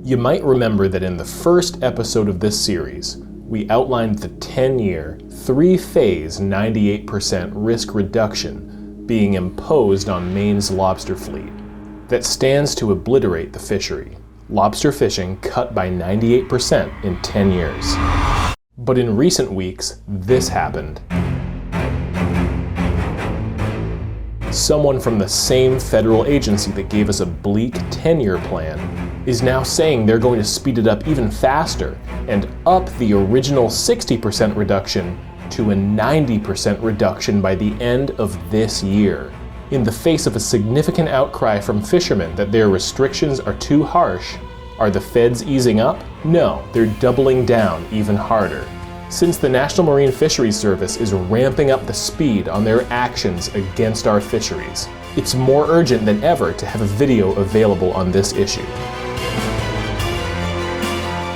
You might remember that in the first episode of this series, we outlined the 10-year, 3-phase 98% risk reduction being imposed on Maine's lobster fleet that stands to obliterate the fishery. Lobster fishing cut by 98% in 10 years. But in recent weeks, this happened. Someone from the same federal agency that gave us a bleak 10-year plan is now saying they're going to speed it up even faster and up the original 60% reduction to a 90% reduction by the end of this year. In the face of a significant outcry from fishermen that their restrictions are too harsh, are the feds easing up? No, they're doubling down even harder. Since the National Marine Fisheries Service is ramping up the speed on their actions against our fisheries, it's more urgent than ever to have a video available on this issue.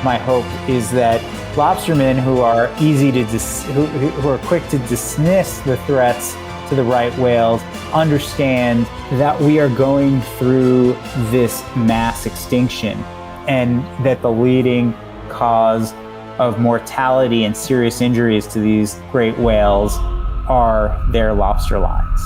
My hope is that lobstermen who are who are quick to dismiss the threats to the right whales understand that we are going through this mass extinction and that the leading cause of mortality and serious injuries to these great whales are their lobster lines.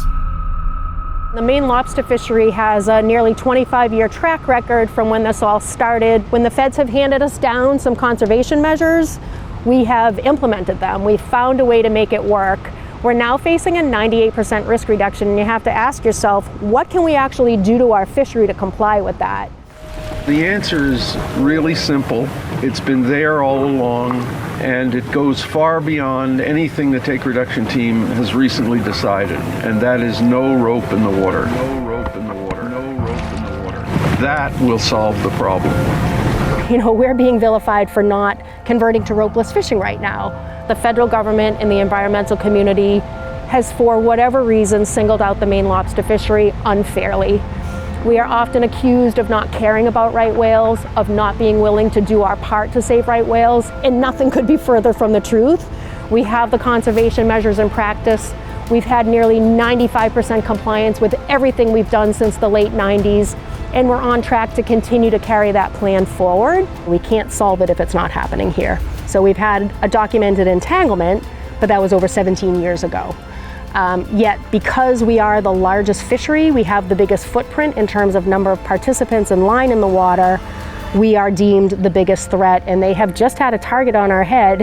The Maine lobster fishery has a nearly 25-year track record from when this all started. When the feds have handed us down some conservation measures, we have implemented them. We've found a way to make it work. We're now facing a 98% risk reduction, and you have to ask yourself, what can we actually do to our fishery to comply with that? The answer is really simple. It's been there all along, and it goes far beyond anything the take reduction team has recently decided, and that is no rope in the water. No rope in the water. No rope in the water. That will solve the problem. You know, we're being vilified for not converting to ropeless fishing right now. The federal government and the environmental community has, for whatever reason, singled out the Maine lobster fishery unfairly. We are often accused of not caring about right whales, of not being willing to do our part to save right whales, and nothing could be further from the truth. We have the conservation measures in practice. We've had nearly 95% compliance with everything we've done since the late 90s, and we're on track to continue to carry that plan forward. We can't solve it if it's not happening here. So we've had a documented entanglement, but that was over 17 years ago. Yet, because we are the largest fishery, we have the biggest footprint in terms of number of participants and line in the water, we are deemed the biggest threat, and they have just had a target on our head.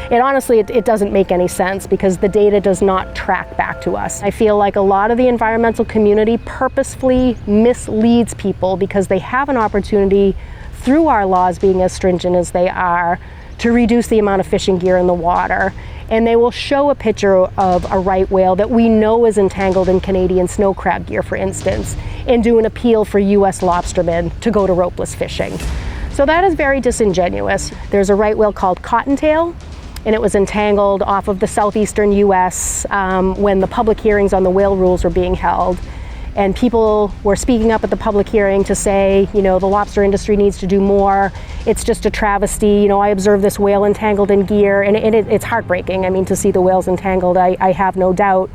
And honestly, it doesn't make any sense because the data does not track back to us. I feel like a lot of the environmental community purposefully misleads people because they have an opportunity, through our laws being as stringent as they are, to reduce the amount of fishing gear in the water. And they will show a picture of a right whale that we know is entangled in Canadian snow crab gear, for instance, and do an appeal for US lobstermen to go to ropeless fishing. So that is very disingenuous. There's a right whale called cottontail, and it was entangled off of the southeastern US when the public hearings on the whale rules were being held. And people were speaking up at the public hearing to say, you know, the lobster industry needs to do more. It's just a travesty. You know, I observed this whale entangled in gear, and it's heartbreaking. I mean, to see the whales entangled, I have no doubt.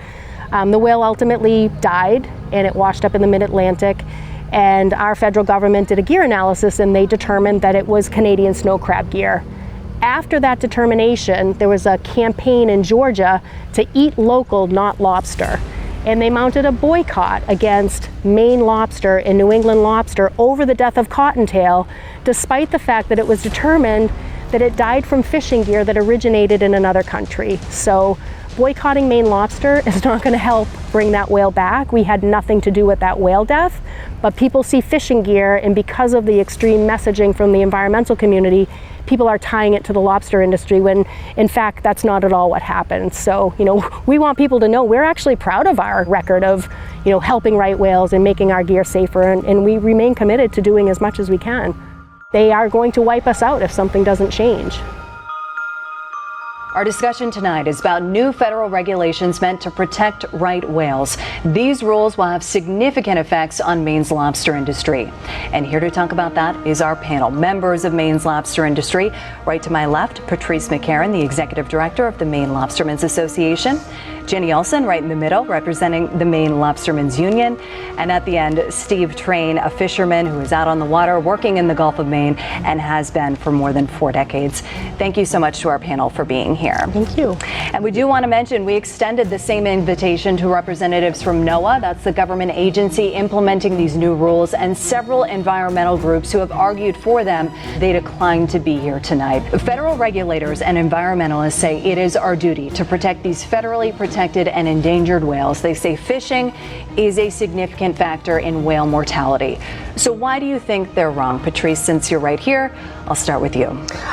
The whale ultimately died, and it washed up in the mid-Atlantic. And our federal government did a gear analysis, and they determined that it was Canadian snow crab gear. After that determination, there was a campaign in Georgia to eat local, not lobster. And they mounted a boycott against Maine lobster and New England lobster over the death of cottontail, despite the fact that it was determined that it died from fishing gear that originated in another country. So boycotting Maine lobster is not going to help bring that whale back. We had nothing to do with that whale death, but people see fishing gear, and because of the extreme messaging from the environmental community, people are tying it to the lobster industry when in fact that's not at all what happened. So, you know, we want people to know we're actually proud of our record of, you know, helping right whales and making our gear safer, and we remain committed to doing as much as we can. They are going to wipe us out if something doesn't change. Our discussion tonight is about new federal regulations meant to protect right whales. These rules will have significant effects on Maine's lobster industry. And here to talk about that is our panel, members of Maine's lobster industry. Right to my left, Patrice McCarron, the Executive Director of the Maine Lobstermen's Association. Jenny Olson, right in the middle, representing the Maine Lobstermen's Union. And at the end, Steve Train, a fisherman who is out on the water working in the Gulf of Maine and has been for more than 4 decades. Thank you so much to our panel for being here. Thank you. And we do want to mention we extended the same invitation to representatives from NOAA, that's the government agency implementing these new rules, and several environmental groups who have argued for them. They declined to be here tonight. Federal regulators and environmentalists say it is our duty to protect these federally protected and endangered whales. They say fishing is a significant factor in whale mortality. So why do you think they're wrong? Patrice, since you're right here, I'll start with you.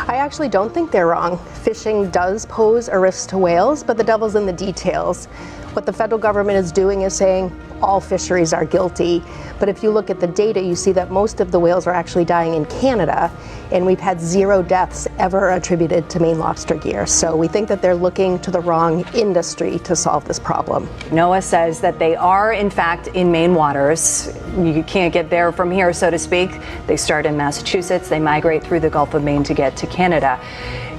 I actually don't think they're wrong. Fishing does pose a risk to whales, but the devil's in the details. What the federal government is doing is saying all fisheries are guilty. But if you look at the data, you see that most of the whales are actually dying in Canada, and we've had 0 deaths ever attributed to Maine lobster gear. So we think that they're looking to the wrong industry to solve this problem. NOAA says that they are, in fact, in Maine waters. You can't get there from here, so to speak. They start in Massachusetts, they migrate through the Gulf of Maine to get to Canada.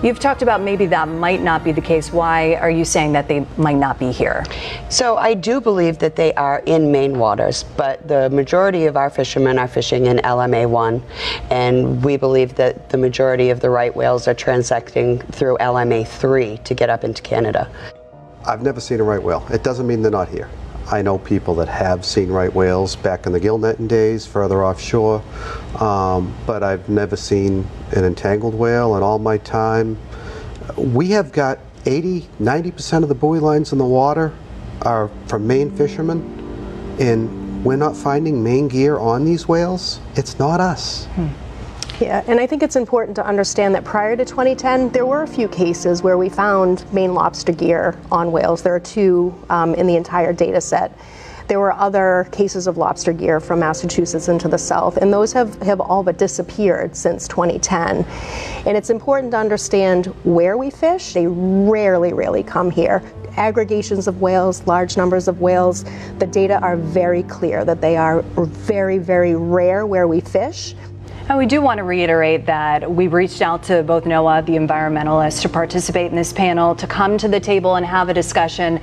You've talked about maybe that might not be the case. Why are you saying that they might not be here? So I do believe that they are in Maine waters, but the majority of our fishermen are fishing in LMA1, and we believe that the majority of the right whales are transecting through LMA3 to get up into Canada. I've never seen a right whale. It doesn't mean they're not here. I know people that have seen right whales back in the gill netting days, further offshore, but I've never seen an entangled whale in all my time. We have got 80–90% of the buoy lines in the water are from Maine fishermen, and we're not finding Maine gear on these whales. It's not us. Yeah, and I think it's important to understand that prior to 2010, there were a few cases where we found Maine lobster gear on whales. There are 2 in the entire data set. There were other cases of lobster gear from Massachusetts into the south, and those have all but disappeared since 2010. And it's important to understand where we fish. They rarely come here. Aggregations of whales, large numbers of whales, the data are very clear that they are very rare where we fish. And we do want to reiterate that we reached out to both NOAA, the environmentalists, to participate in this panel, to come to the table and have a discussion.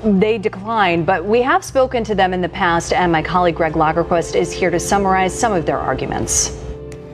They declined, but we have spoken to them in the past, and my colleague Greg Lagerquist is here to summarize some of their arguments.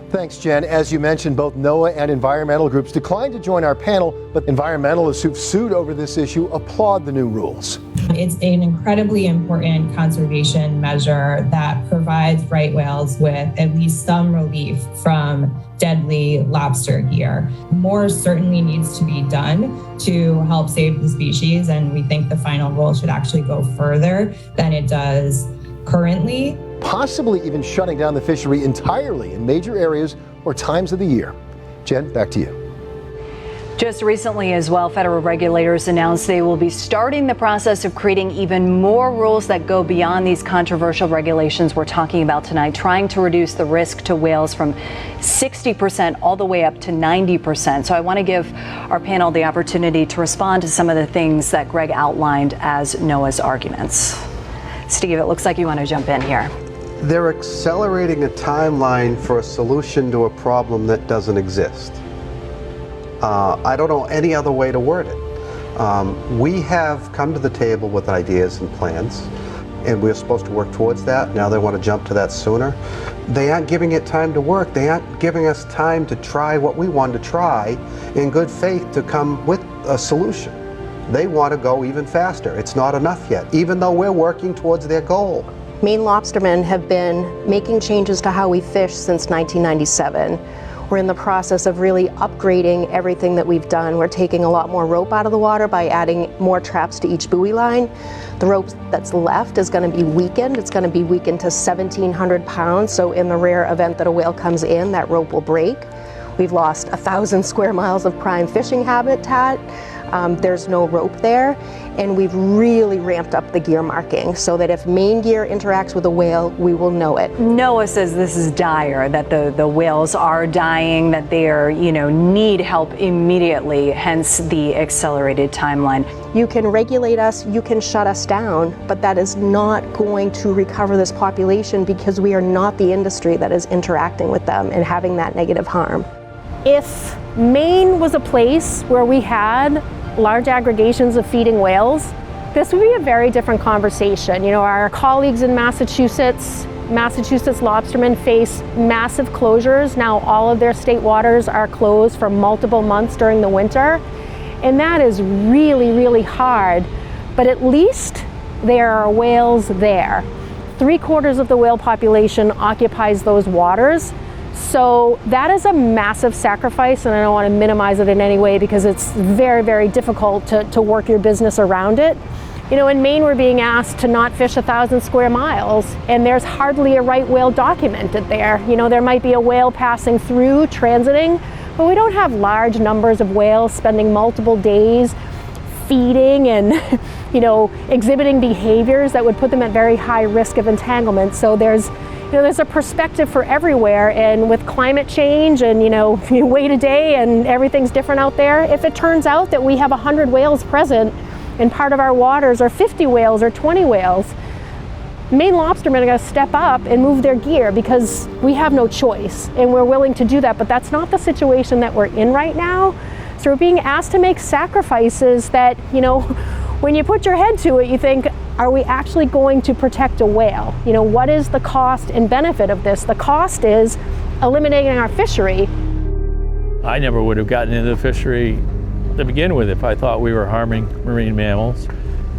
Thanks, Jen. As you mentioned, both NOAA and environmental groups declined to join our panel, but environmentalists who've sued over this issue applaud the new rules. It's an incredibly important conservation measure that provides right whales with at least some relief from deadly lobster gear. More certainly needs to be done to help save the species, and we think the final rule should actually go further than it does currently. Possibly even shutting down the fishery entirely in major areas or times of the year. Jen, back to you. Just recently as well, federal regulators announced they will be starting the process of creating even more rules that go beyond these controversial regulations we're talking about tonight, trying to reduce the risk to whales from 60% all the way up to 90%. So I want to give our panel the opportunity to respond to some of the things that Greg outlined as NOAA's arguments. Steve, it looks like you want to jump in here. They're accelerating a timeline for a solution to a problem that doesn't exist. I don't know any other way to word it. We have come to the table with ideas and plans, and we're supposed to work towards that. Now they want to jump to that sooner. They aren't giving it time to work. They aren't giving us time to try what we want to try in good faith to come with a solution. They want to go even faster. It's not enough yet, even though we're working towards their goal. Maine lobstermen have been making changes to how we fish since 1997. We're in the process of really upgrading everything that we've done. We're taking a lot more rope out of the water by adding more traps to each buoy line. The rope that's left is going to be weakened. It's going to be weakened to 1,700 pounds, so in the rare event that a whale comes in, that rope will break. We've lost 1,000 square miles of prime fishing habitat. There's no rope there, and we've really ramped up the gear marking so that if main gear interacts with a whale, we will know it. NOAA says this is dire, that the whales are dying, that they are, need help immediately, hence the accelerated timeline. You can regulate us, you can shut us down, but that is not going to recover this population because we are not the industry that is interacting with them and having that negative harm. If Maine was a place where we had large aggregations of feeding whales, this would be a very different conversation. Our colleagues in Massachusetts lobstermen face massive closures. Now all of their state waters are closed for multiple months during the winter. And that is really, really hard. But at least there are whales there. 3/4 of the whale population occupies those waters. So that is a massive sacrifice, and I don't want to minimize it in any way because it's very, very difficult to work your business around it. In Maine, we're being asked to not fish 1,000 square miles, and there's hardly a right whale documented there. There might be a whale passing through, transiting, but we don't have large numbers of whales spending multiple days feeding and, exhibiting behaviors that would put them at very high risk of entanglement. So there's a perspective for everywhere, and with climate change and, you wait a day and everything's different out there. If it turns out that we have 100 whales present in part of our waters, or 50 whales or 20 whales, Maine lobstermen are going to step up and move their gear because we have no choice, and we're willing to do that, but that's not the situation that we're in right now. So we're being asked to make sacrifices that, when you put your head to it, you think, are we actually going to protect a whale? What is the cost and benefit of this? The cost is eliminating our fishery. I never would have gotten into the fishery to begin with if I thought we were harming marine mammals.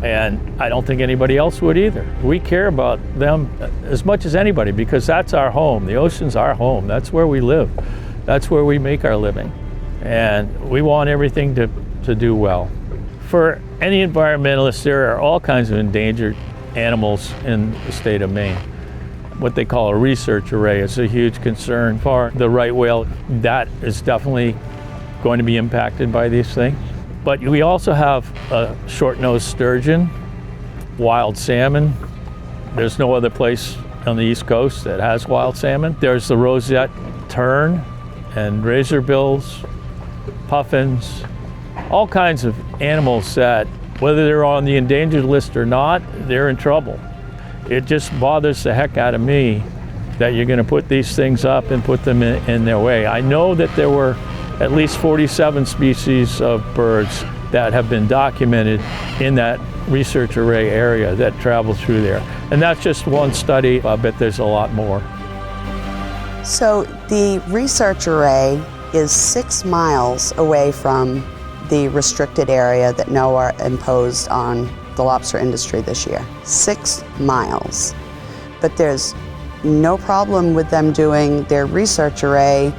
And I don't think anybody else would either. We care about them as much as anybody because that's our home. The ocean's our home. That's where we live. That's where we make our living. And we want everything to do well. For any environmentalist, there are all kinds of endangered animals in the state of Maine. What they call a research array is a huge concern for the right whale. That is definitely going to be impacted by these things. But we also have a short-nosed sturgeon, wild salmon. There's no other place on the East Coast that has wild salmon. There's the roseate tern and razorbills, puffins, all kinds of animals that, whether they're on the endangered list or not, they're in trouble. It just bothers the heck out of me that you're going to put these things up and put them in their way. I know that there were at least 47 species of birds that have been documented in that research array area that travel through there. And that's just one study. I bet there's a lot more. So the research array is 6 miles away from the restricted area that NOAA imposed on the lobster industry this year. 6 miles. But there's no problem with them doing their research array.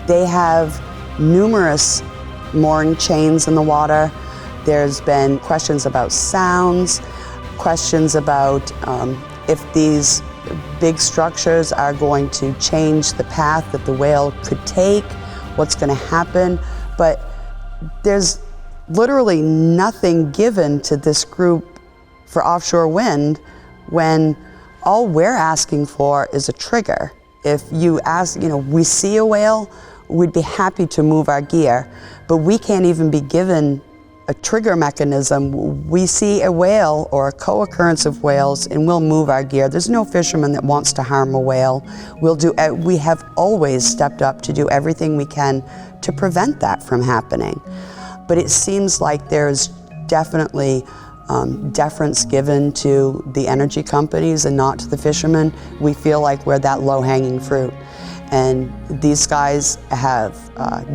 They have numerous mooring chains in the water. There's been questions about sounds, questions about if these big structures are going to change the path that the whale could take, what's going to happen. But there's literally nothing given to this group for offshore wind when all we're asking for is a trigger. If you ask, we see a whale, we'd be happy to move our gear, but we can't even be given a trigger mechanism. We see a whale or a co-occurrence of whales and we'll move our gear. There's no fisherman that wants to harm a whale. We have always stepped up to do everything we can to prevent that from happening. But it seems like there's definitely deference given to the energy companies and not to the fishermen. We feel like we're that low-hanging fruit. And these guys have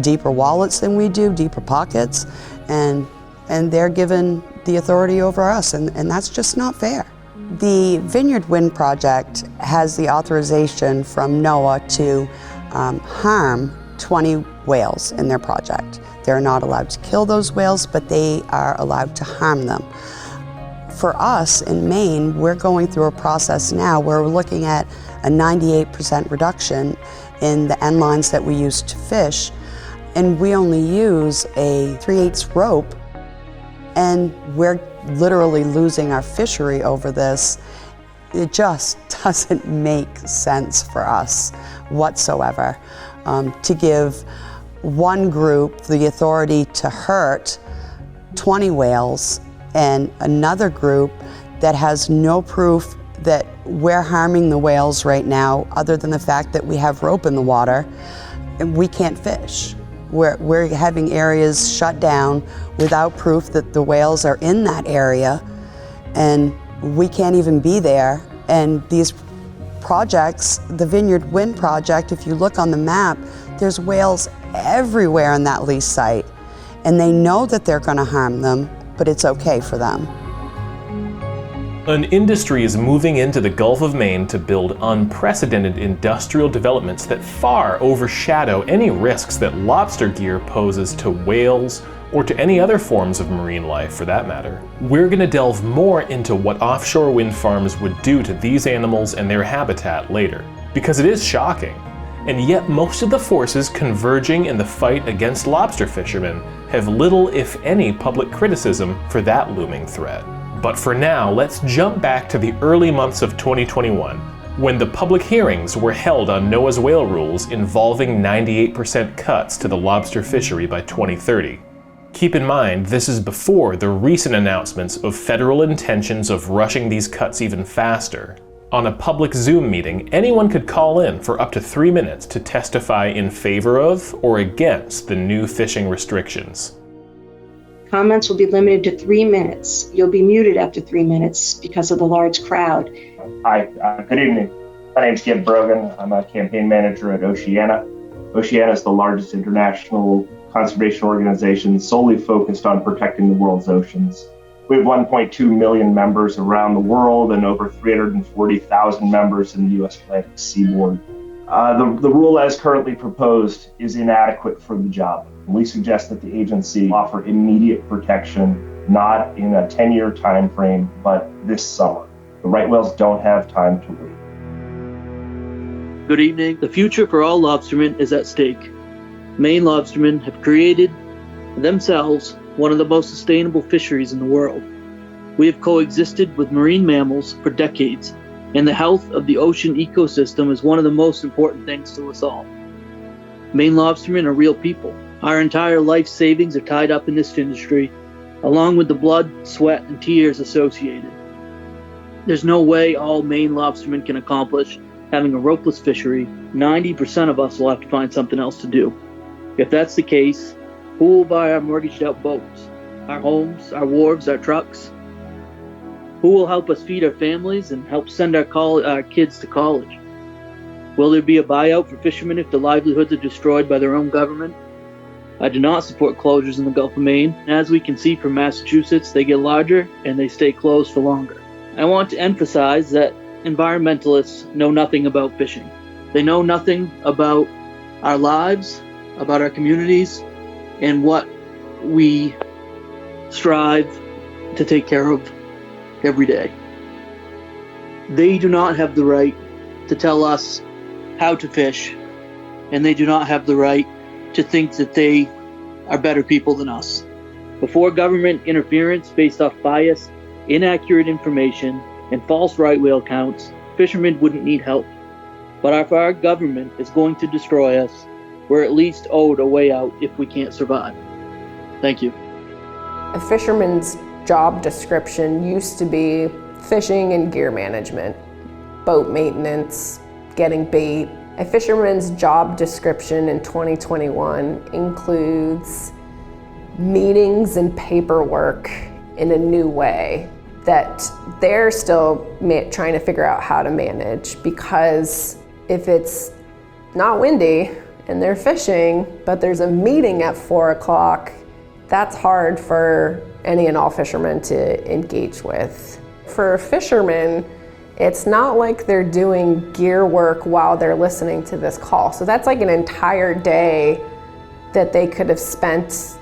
deeper wallets than we do, deeper pockets, and they're given the authority over us, and that's just not fair. The Vineyard Wind Project has the authorization from NOAA to harm 20 whales in their project. They're not allowed to kill those whales, but they are allowed to harm them. For us in Maine, we're going through a process now where we're looking at a 98% reduction in the end lines that we use to fish and we only use a 3/8 rope, and we're literally losing our fishery over this. It just doesn't make sense for us whatsoever. To give one group the authority to hurt 20 whales and another group that has no proof that we're harming the whales right now, other than the fact that we have rope in the water, and we can't fish. We're having areas shut down without proof that the whales are in that area, and we can't even be there. And these projects, the Vineyard Wind Project, if you look on the map, there's whales everywhere on that lease site, and they know that they're going to harm them, but it's okay for them. An industry is moving into the Gulf of Maine to build unprecedented industrial developments that far overshadow any risks that lobster gear poses to whales or to any other forms of marine life for that matter. We're going to delve more into what offshore wind farms would do to these animals and their habitat later, because it is shocking. And yet most of the forces converging in the fight against lobster fishermen have little, if any, public criticism for that looming threat. But for now, let's jump back to the early months of 2021, when the public hearings were held on NOAA's whale rules involving 98% cuts to the lobster fishery by 2030. Keep in mind, this is before the recent announcements of federal intentions of rushing these cuts even faster. On a public Zoom meeting, anyone could call in for up to 3 minutes to testify in favor of or against the new fishing restrictions. Comments will be limited to 3 minutes. You'll be muted after 3 minutes because of the large crowd. Hi, good evening. My name's Jim Brogan. I'm a campaign manager at Oceana. Oceana is the largest international conservation organization solely focused on protecting the world's oceans. We have 1.2 million members around the world and over 340,000 members in the U.S. Atlantic seaboard. The rule as currently proposed is inadequate for the job. We suggest that the agency offer immediate protection, not in a 10-year time frame, but this summer. The right whales don't have time to wait. Good evening. The future for all lobstermen is at stake. Maine lobstermen have created themselves one of the most sustainable fisheries in the world. We have coexisted with marine mammals for decades, and the health of the ocean ecosystem is one of the most important things to us all. Maine lobstermen are real people. Our entire life savings are tied up in this industry, along with the blood, sweat, and tears associated. There's no way all Maine lobstermen can accomplish having a ropeless fishery. 90% of us will have to find something else to do. If that's the case, who will buy our mortgaged-out boats, our homes, our wharves, our trucks? Who will help us feed our families and help send our kids to college? Will there be a buyout for fishermen if their livelihoods are destroyed by their own government? I do not support closures in the Gulf of Maine. As we can see from Massachusetts, they get larger and they stay closed for longer. I want to emphasize that environmentalists know nothing about fishing. They know nothing about our lives, about our communities, and what we strive to take care of every day. They do not have the right to tell us how to fish, and they do not have the right to think that they are better people than us. Before government interference based off bias, inaccurate information, and false right whale counts, fishermen wouldn't need help. But if our government is going to destroy us, we're at least owed a way out if we can't survive. Thank you. A fisherman's job description used to be fishing and gear management, boat maintenance, getting bait. A fisherman's job description in 2021 includes meetings and paperwork in a new way that they're still trying to figure out how to manage, because if it's not windy and they're fishing, but there's a meeting at 4 o'clock, that's hard for any and all fishermen to engage with. For fishermen, it's not like they're doing gear work while they're listening to this call. So that's like an entire day that they could have spent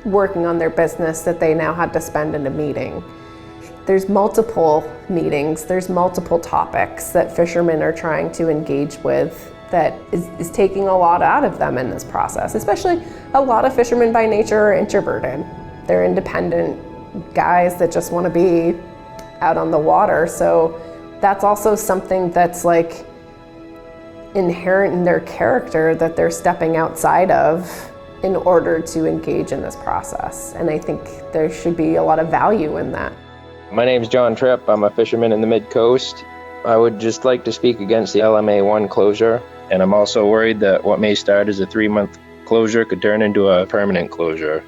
working on their business that they now had to spend in a meeting. There's multiple meetings, there's multiple topics that fishermen are trying to engage with that is taking a lot out of them in this process. Especially a lot of fishermen by nature are introverted. They're independent guys that just want to be out on the water. So that's also something that's like inherent in their character that they're stepping outside of in order to engage in this process. And I think there should be a lot of value in that. My name's John Tripp. I'm a fisherman in the Mid-Coast. I would just like to speak against the LMA1 closure. And I'm also worried that what may start as a 3-month closure could turn into a permanent closure.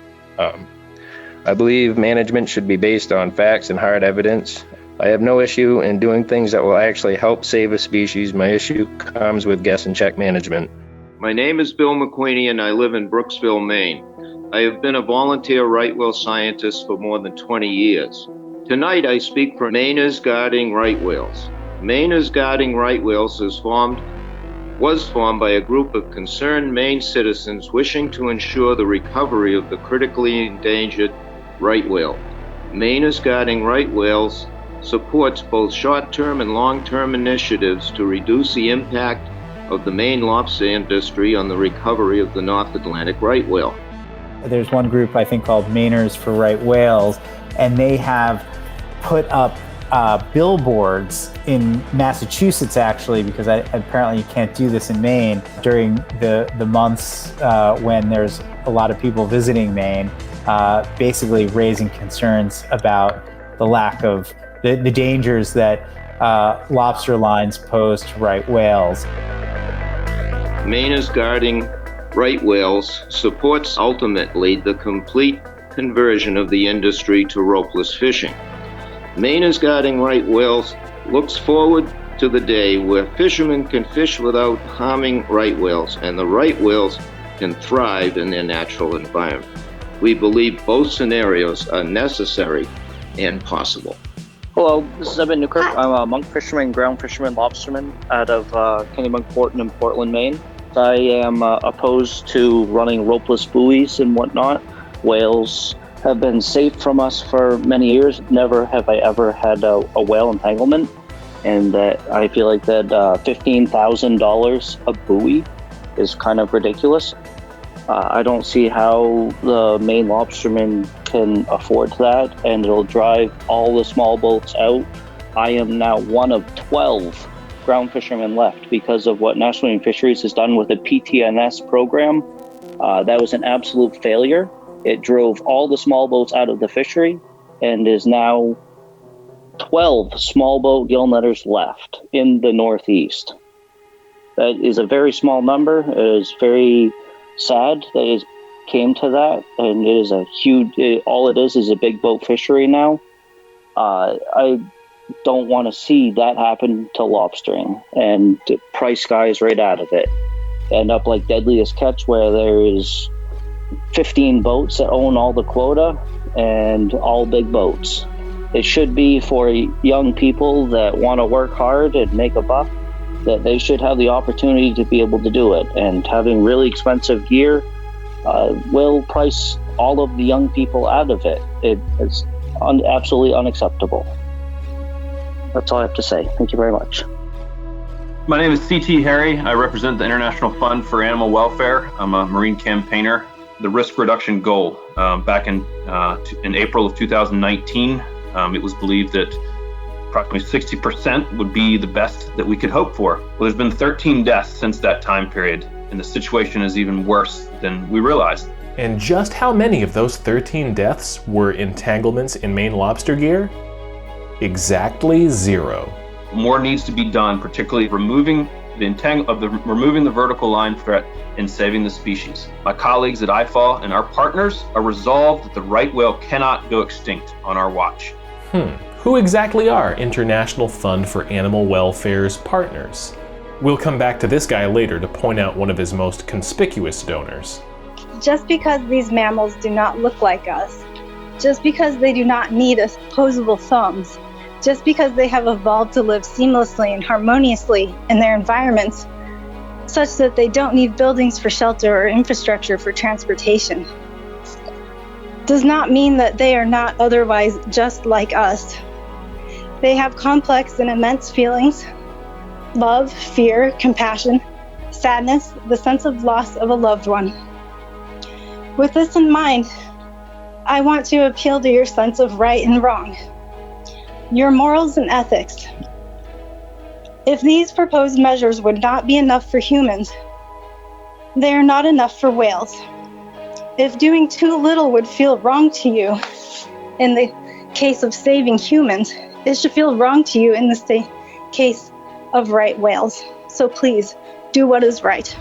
I believe management should be based on facts and hard evidence. I have no issue in doing things that will actually help save a species. My issue comes with guess and check management. My name is Bill McQueenie and I live in Brooksville, Maine. I have been a volunteer right whale scientist for more than 20 years. Tonight I speak for Mainers Guarding Right Whales. Mainers Guarding Right Whales was formed by a group of concerned Maine citizens wishing to ensure the recovery of the critically endangered right whale. Mainers Guarding Right Whales supports both short-term and long-term initiatives to reduce the impact of the Maine lobster industry on the recovery of the North Atlantic right whale. There's one group I think called Mainers for Right Whales, and they have put up billboards in Massachusetts, actually, because apparently you can't do this in Maine during the months when there's a lot of people visiting Maine, basically raising concerns about the lack of the dangers that lobster lines pose to right whales. Mainers Guarding Right Whales supports ultimately the complete conversion of the industry to ropeless fishing. Mainers Guarding Right Whales looks forward to the day where fishermen can fish without harming right whales and the right whales can thrive in their natural environment. We believe both scenarios are necessary and possible. Hello, this is Evan Newkirk. I'm a monk fisherman, ground fisherman, lobsterman out of Kennebunk in Portland, Maine. I am opposed to running ropeless buoys and whatnot. Whales have been safe from us for many years. Never have I ever had a whale entanglement. And I feel like that $15,000 a buoy is kind of ridiculous. I don't see how the Maine lobstermen can afford that, and it'll drive all the small boats out. I am now one of 12 ground fishermen left because of what National Marine Fisheries has done with the PTNS program. That was an absolute failure. It drove all the small boats out of the fishery and is now 12 small boat gill netters left in the Northeast. That is a very small number. It is very sad that it came to that, and it is a huge, all it is a big boat fishery now. I don't want to see that happen to lobstering and price guys right out of it. End up like Deadliest Catch, where there is 15 boats that own all the quota and all big boats. It should be for young people that want to work hard and make a buck, that they should have the opportunity to be able to do it. And having really expensive gear will price all of the young people out of it. It's absolutely unacceptable. That's all I have to say. Thank you very much. My name is C.T. Harry. I represent the International Fund for Animal Welfare. I'm a Marine campaigner. The risk reduction goal back in April of 2019, it was believed that approximately 60% would be the best that we could hope for. Well, there's been 13 deaths since that time period, and the situation is even worse than we realized. And just how many of those 13 deaths were entanglements in Maine lobster gear? Exactly 0. More needs to be done, particularly removing the vertical line threat and saving the species. My colleagues at IFAW and our partners are resolved that the right whale cannot go extinct on our watch. Who exactly are International Fund for Animal Welfare's partners? We'll come back to this guy later to point out one of his most conspicuous donors. Just because these mammals do not look like us, just because they do not need opposable thumbs, just because they have evolved to live seamlessly and harmoniously in their environments, such that they don't need buildings for shelter or infrastructure for transportation, does not mean that they are not otherwise just like us. They have complex and immense feelings, love, fear, compassion, sadness, the sense of loss of a loved one. With this in mind, I want to appeal to your sense of right and wrong, your morals and ethics. If these proposed measures would not be enough for humans, they are not enough for whales. If doing too little would feel wrong to you in the case of saving humans, it should feel wrong to you in the case of right whales. So please, do what is right.